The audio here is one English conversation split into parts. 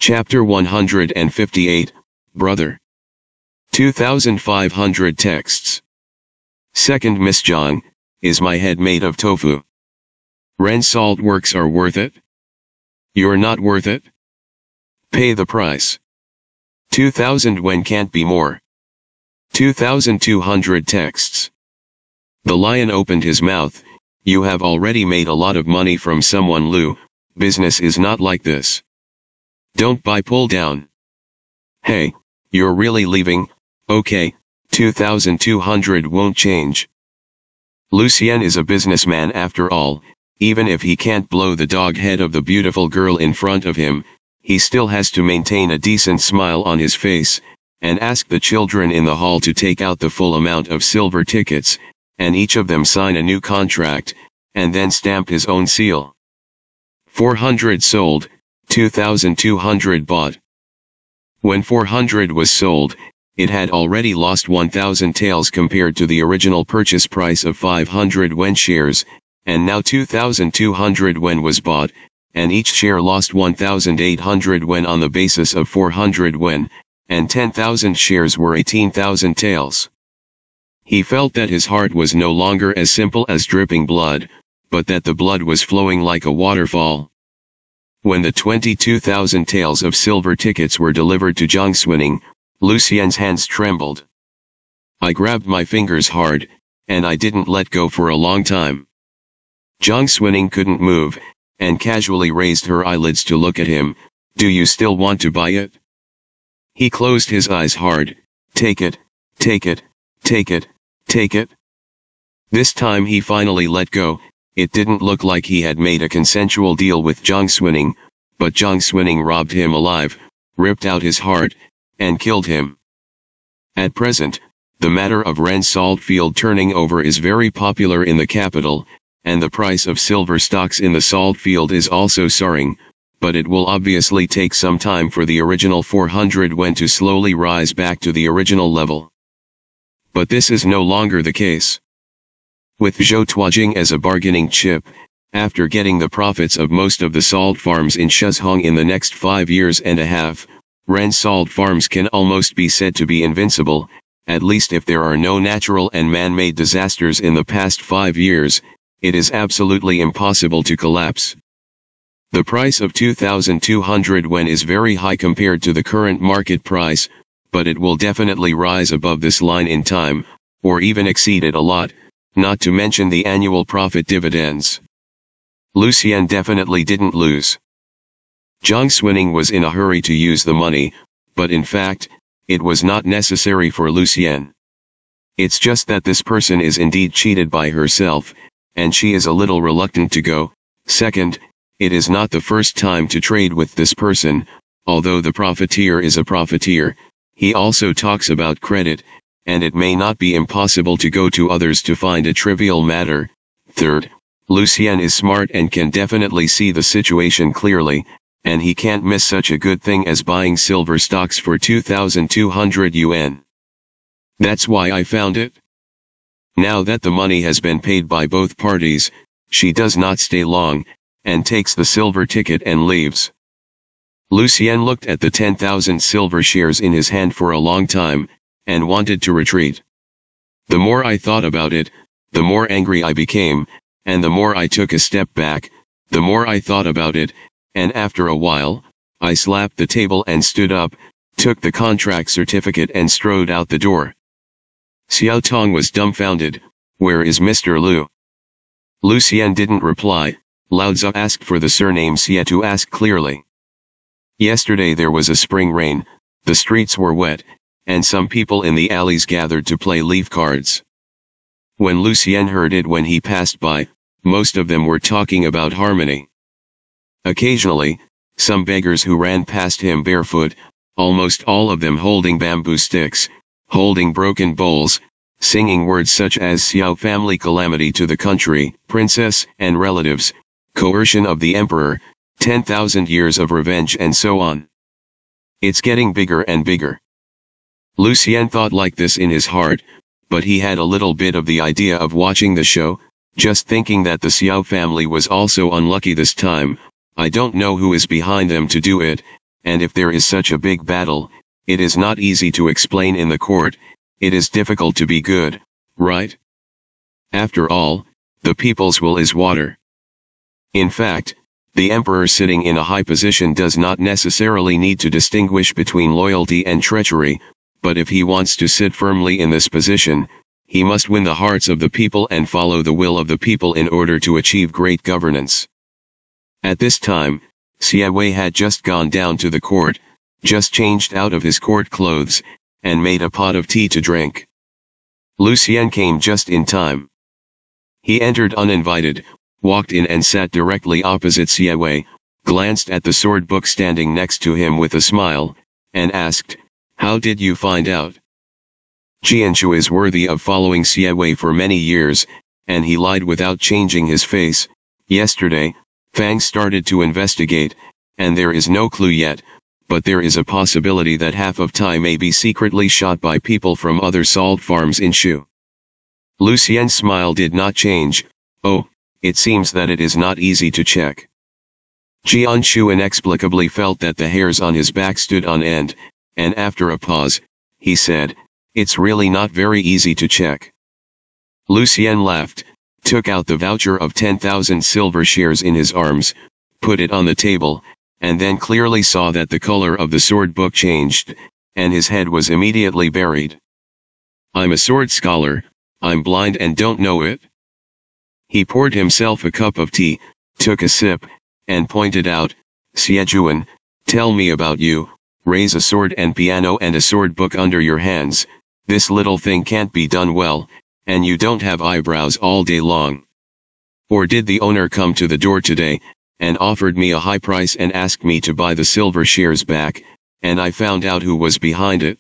Chapter 158, Brother. 2,500 texts. Second Miss Jong, is my head made of tofu? Ren salt works are worth it? You're not worth it? Pay the price. 2,000 when can't be more. 2,200 texts. The lion opened his mouth. You have already made a lot of money from someone, Lu. Business is not like this. Don't buy, pull down. Hey, you're really leaving? Okay, 2,200 won't change. Lucien is a businessman after all. Even if he can't blow the dog head of the beautiful girl in front of him, he still has to maintain a decent smile on his face, and ask the children in the hall to take out the full amount of silver tickets, and each of them sign a new contract, and then stamp his own seal. 400 sold, 2,200 bought. When 400 was sold, it had already lost 1,000 taels compared to the original purchase price of 500 wen shares, and now 2,200 wen was bought, and each share lost 1,800 wen on the basis of 400 wen, and 10,000 shares were 18,000 taels. He felt that his heart was no longer as simple as dripping blood, but that the blood was flowing like a waterfall. When the 22,000 taels of silver tickets were delivered to Zhang Suining, Lucien's hands trembled. I grabbed my fingers hard, and I didn't let go for a long time. Zhang Suining couldn't move, and casually raised her eyelids to look at him. Do you still want to buy it? He closed his eyes hard. Take it, take it, take it, take it. This time he finally let go. It didn't look like he had made a consensual deal with Zhang Suining, but Zhang Suining robbed him alive, ripped out his heart, and killed him. At present, the matter of Ren salt field turning over is very popular in the capital, and the price of silver stocks in the salt field is also soaring, but it will obviously take some time for the original 400 wen to slowly rise back to the original level. But this is no longer the case. With Zhou Tuajing as a bargaining chip, after getting the profits of most of the salt farms in Shizhong in the next 5 years and a half, Ren salt farms can almost be said to be invincible, at least if there are no natural and man-made disasters in the past 5 years, it is absolutely impossible to collapse. The price of 2,200 wen is very high compared to the current market price, but it will definitely rise above this line in time, or even exceed it a lot, not to mention the annual profit dividends. Lucien definitely didn't lose. Zhang Suining was in a hurry to use the money, but in fact, it was not necessary for Lucien. It's just that this person is indeed cheated by herself, and she is a little reluctant to go. Second, it is not the first time to trade with this person. Although the profiteer is a profiteer, he also talks about credit, and it may not be impossible to go to others to find a trivial matter. Third, Lucien is smart and can definitely see the situation clearly, and he can't miss such a good thing as buying silver stocks for 2,200 yuan. That's why I found it. Now that the money has been paid by both parties, she does not stay long, and takes the silver ticket and leaves. Lucien looked at the 10,000 silver shares in his hand for a long time, and wanted to retreat. The more I thought about it, the more angry I became, and the more I took a step back, the more I thought about it, and after a while, I slapped the table and stood up, took the contract certificate and strode out the door. Xiao Tong was dumbfounded. Where is Mr. Lu? Lucien didn't reply. Lao Tzu asked for the surname Xie to ask clearly. Yesterday there was a spring rain, the streets were wet, and some people in the alleys gathered to play leaf cards. When Lucien heard it when he passed by, most of them were talking about harmony. Occasionally, some beggars who ran past him barefoot, almost all of them holding bamboo sticks, holding broken bowls, singing words such as Xiao family calamity to the country, princess and relatives, coercion of the emperor, 10,000 years of revenge and so on. It's getting bigger and bigger. Lucien thought like this in his heart, but he had a little bit of the idea of watching the show, just thinking that the Xiao family was also unlucky this time. I don't know who is behind them to do it, and if there is such a big battle, it is not easy to explain in the court, it is difficult to be good, right? After all, the people's will is water. In fact, the emperor sitting in a high position does not necessarily need to distinguish between loyalty and treachery, but if he wants to sit firmly in this position, he must win the hearts of the people and follow the will of the people in order to achieve great governance. At this time, Xie Wei had just gone down to the court, just changed out of his court clothes, and made a pot of tea to drink. Lu Xian came just in time. He entered uninvited, walked in and sat directly opposite Xie Wei, glanced at the sword book standing next to him with a smile, and asked, "How did you find out?" Jianshu is worthy of following Xie Wei for many years, and he lied without changing his face. Yesterday, Fang started to investigate, and there is no clue yet, but there is a possibility that half of Tai may be secretly shot by people from other salt farms in Shu. Lu Xian's smile did not change. "Oh, it seems that it is not easy to check." Jianshu inexplicably felt that the hairs on his back stood on end, and after a pause, he said, "It's really not very easy to check." Lu Xian laughed, took out the voucher of 10,000 silver shares in his arms, put it on the table, and then clearly saw that the color of the sword book changed, and his head was immediately buried. "I'm a sword scholar, I'm blind and don't know it." He poured himself a cup of tea, took a sip, and pointed out, "Xiejuan, tell me about you, raise a sword and piano and a sword book under your hands, this little thing can't be done well, and you don't have eyebrows all day long. Or did the owner come to the door today, and offered me a high price and asked me to buy the silver shares back, and I found out who was behind it?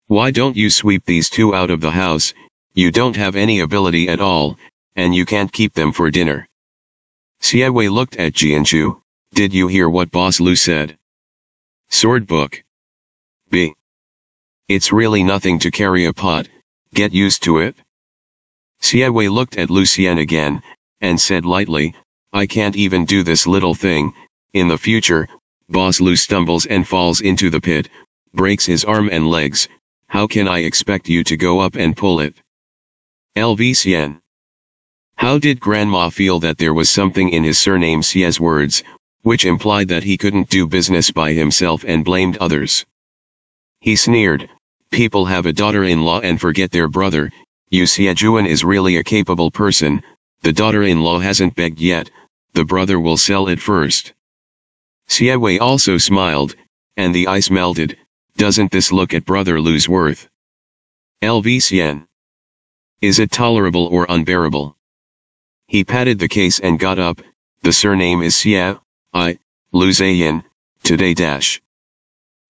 Why don't you sweep these two out of the house? You don't have any ability at all, and you can't keep them for dinner." Xie Wei looked at Jianshu. "Did you hear what Boss Lu said? Sword book. B. It's really nothing to carry a pot, get used to it." Xie Wei looked at Lu Xian again, and said lightly, "I can't even do this little thing. In the future, Boss Lu stumbles and falls into the pit, breaks his arm and legs, how can I expect you to go up and pull it?" LV Xian. How did Grandma feel that there was something in his surname Xie's words, which implied that he couldn't do business by himself and blamed others? He sneered, "People have a daughter-in-law and forget their brother. You Xiejuan is really a capable person, the daughter-in-law hasn't begged yet, the brother will sell it first." Xie Wei also smiled, and the ice melted. "Doesn't this look at Brother Lu's worth? LV Xian. Is it tolerable or unbearable?" He patted the case and got up. "The surname is Xie, Lu Zaiyin, today dash."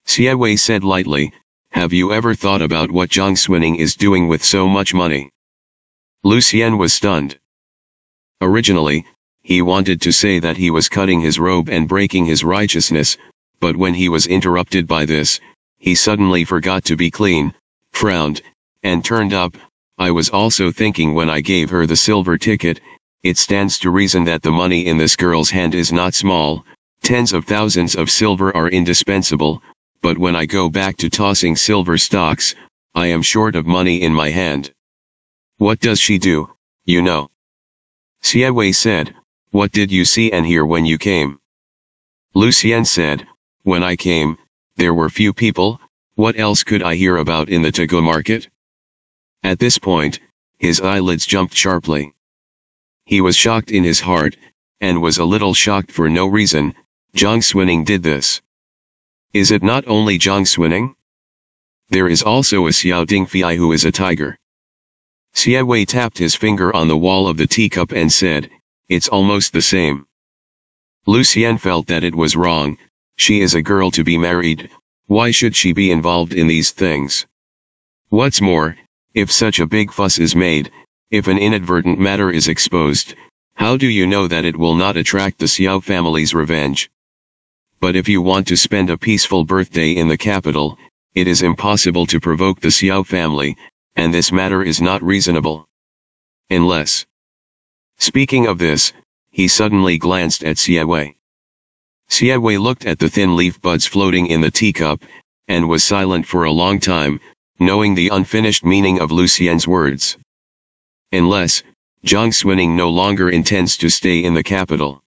Xie Wei said lightly, "Have you ever thought about what Zhang Xuning is doing with so much money?" Lu Xian was stunned. Originally, he wanted to say that he was cutting his robe and breaking his righteousness, but when he was interrupted by this, he suddenly forgot to be clean, frowned, and turned up. "I was also thinking when I gave her the silver ticket, it stands to reason that the money in this girl's hand is not small, tens of thousands of silver are indispensable, but when I go back to tossing silver stocks, I am short of money in my hand. What does she do, you know?" Xie Wei said, "What did you see and hear when you came?" Lu Xian said, "When I came, there were few people, what else could I hear about in the Tago market?" At this point, his eyelids jumped sharply. He was shocked in his heart, and was a little shocked for no reason. Zhang Xuning did this. Is it not only Zhang Xuning? There is also a Xiao Dingfei who is a tiger. Xie Wei tapped his finger on the wall of the teacup and said, "It's almost the same." Lu Xian felt that it was wrong. She is a girl to be married. Why should she be involved in these things? What's more, if such a big fuss is made, if an inadvertent matter is exposed, how do you know that it will not attract the Xiao family's revenge? But if you want to spend a peaceful birthday in the capital, it is impossible to provoke the Xiao family, and this matter is not reasonable. Unless. Speaking of this, he suddenly glanced at Xie Wei. Xiawei looked at the thin leaf buds floating in the teacup, and was silent for a long time, knowing the unfinished meaning of Lucien's words. Unless, Zhang Xuning no longer intends to stay in the capital.